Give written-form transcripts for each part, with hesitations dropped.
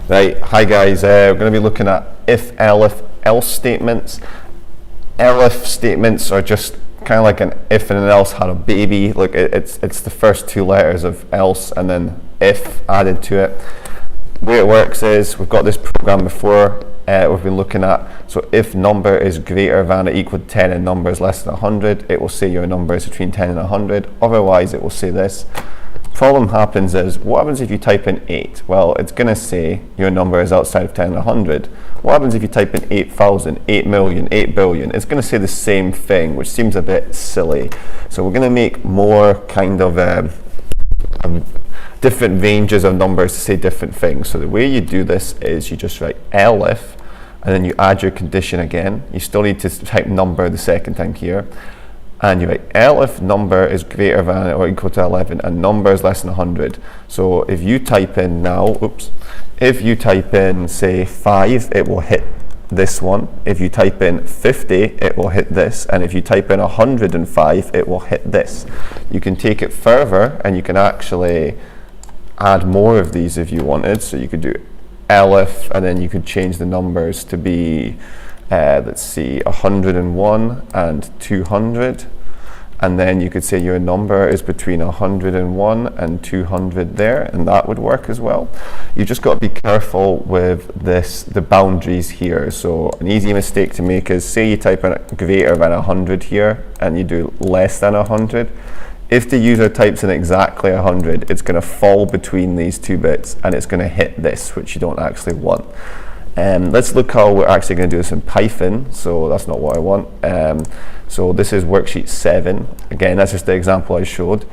Right, hi guys, we're going to be looking at if, elif, else statements. Elif statements are just kind of like an if and an else had a baby. Look, it's the first two letters of else and then if added to it. The way it works is, we've got this program before, we've been looking at, so if number is greater than or equal to 10 and number is less than 100, it will say your number is between 10 and 100, otherwise it will say this. Problem happens is, what happens if you type in 8? Well, it's going to say your number is outside of 10 and 100. What happens if you type in 8,000, 8 million, 8 billion? It's going to say the same thing, which seems a bit silly. So we're going to make more kind of different ranges of numbers to say different things. So the way you do this is you just write elif, and then you add your condition again. You still need to type number the second time here. And you write elif number is greater than or equal to 11 and number is less than 100. So if you type in now, if you type in say 5, it will hit this one. If you type in 50, it will hit this. And if you type in 105, it will hit this. You can take it further and you can actually add more of these if you wanted. So you could do elif and then you could change the numbers to be let's see, 101 and 200, and then you could say your number is between 101 and 200 there, and that would work as well. You just got to be careful with the boundaries here. So an easy mistake to make is, say you type in greater than 100 here and you do less than 100. If the user types in exactly 100, it's going to fall between these two bits and it's going to hit this, which you don't actually want. Let's look how we're actually going to do this in Python. So that's not what I want. So this is worksheet 7. Again, that's just the example I showed.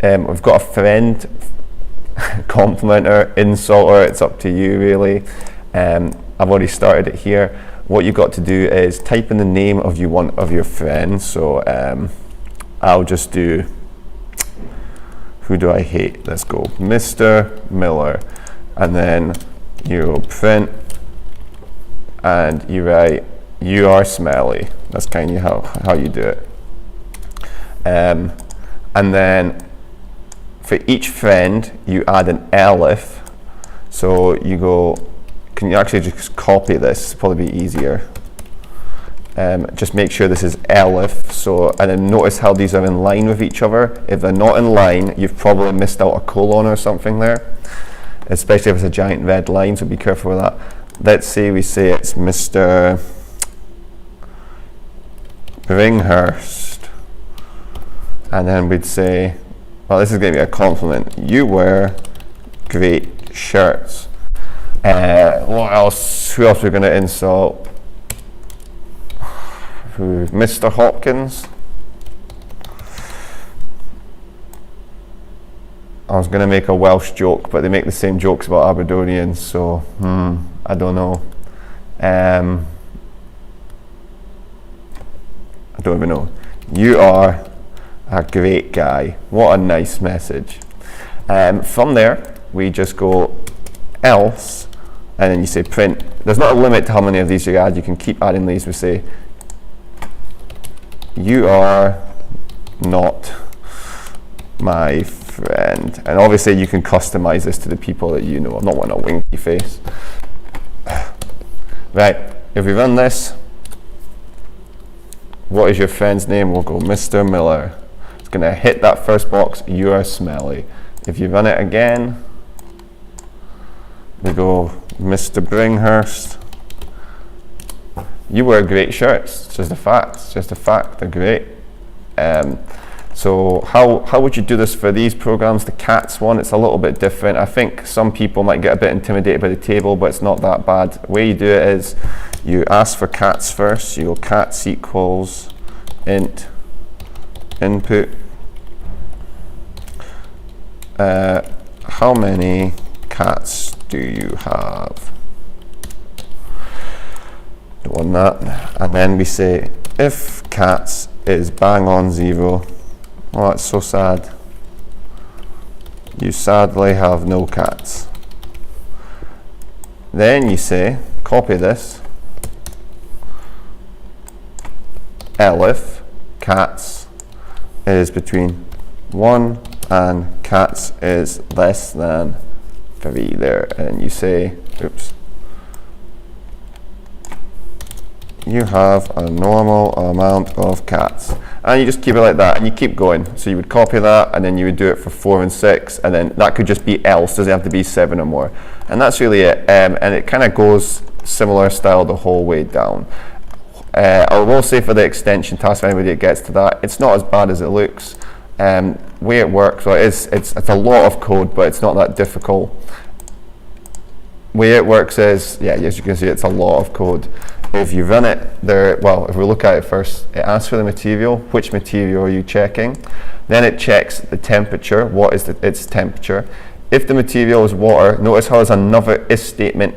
We've got a friend, complimenter, insulter, it's up to you really. I've already started it here. What you've got to do is type in the name of your friend. So I'll just do, who do I hate? Let's go, Mr. Miller. And then you print, and you write, you are smelly. That's kind of how you do it. And then for each friend, you add an elif. So you go, can you actually just copy this? It'll probably be easier. Just make sure this is elif. So, and then notice how these are in line with each other. If they're not in line, you've probably missed out a colon or something there, especially if it's a giant red line, so be careful with that. Let's say we say it's Mr. Bringhurst, and then we'd say, well, this is going to be a compliment. You wear great shirts. What else? Who else are we going to insult? Who? Mr. Hopkins. I was going to make a Welsh joke, but they make the same jokes about Aberdonians, so I don't know. I don't even know. You are a great guy. What a nice message. From there, we just go else, and then you say print. There's not a limit to how many of these you add. You can keep adding these. We say, you are not my friend. And obviously you can customize this to the people that you know. I'm not wanting a winky face. Right, if we run this, what is your friend's name? We'll go Mr. Miller. It's going to hit that first box, you are smelly. If you run it again, we go Mr. Bringhurst. You wear great shirts. It's just a fact. It's just a fact. They're great. So how would you do this for these programs? The cats one, it's a little bit different. I think some people might get a bit intimidated by the table, but it's not that bad. The way you do it is you ask for cats first. You go cats equals int input. How many cats do you have? Don't want that. And then we say if cats is bang on 0. Oh, that's so sad. You sadly have no cats. Then you say, copy this, elif cats is between 1 and cats is less than 3 there, and you say, oops, you have a normal amount of cats, and you just keep it like that, and you keep going. So you would copy that, and then you would do it for 4 and 6, and then that could just be else, doesn't have to be 7 or more, and that's really it. And it kind of goes similar style the whole way down. I will say for the extension task, for anybody that gets to that, it's not as bad as it looks. Way it works, well, it's a lot of code, but it's not that difficult. Way it works is, yeah, as you can see, it's a lot of code. If you run it there, well, if we look at it first, it asks for the material. Which material are you checking? Then it checks the temperature. What is its temperature? If the material is water, notice how there's another if statement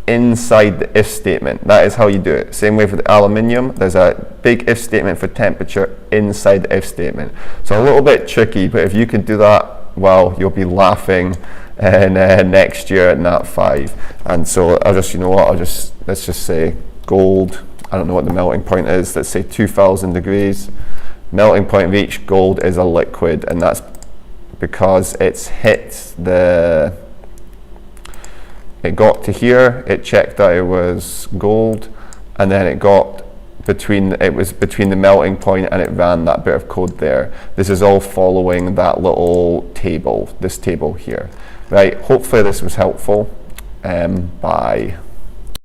inside the if statement. That is how you do it. Same way for the aluminium, there's a big if statement for temperature inside the if statement. So a little bit tricky, but if you can do that, well, you'll be laughing next year at Nat 5. And so I'll just, you know what, let's just say gold, I don't know what the melting point is, let's say 2000 degrees. Melting point reached, gold is a liquid, and that's because it's hit it got to here, it checked that it was gold, and then it got between the melting point, and it ran that bit of code there. This is all following that little table, this table here. Right, hopefully this was helpful. Bye.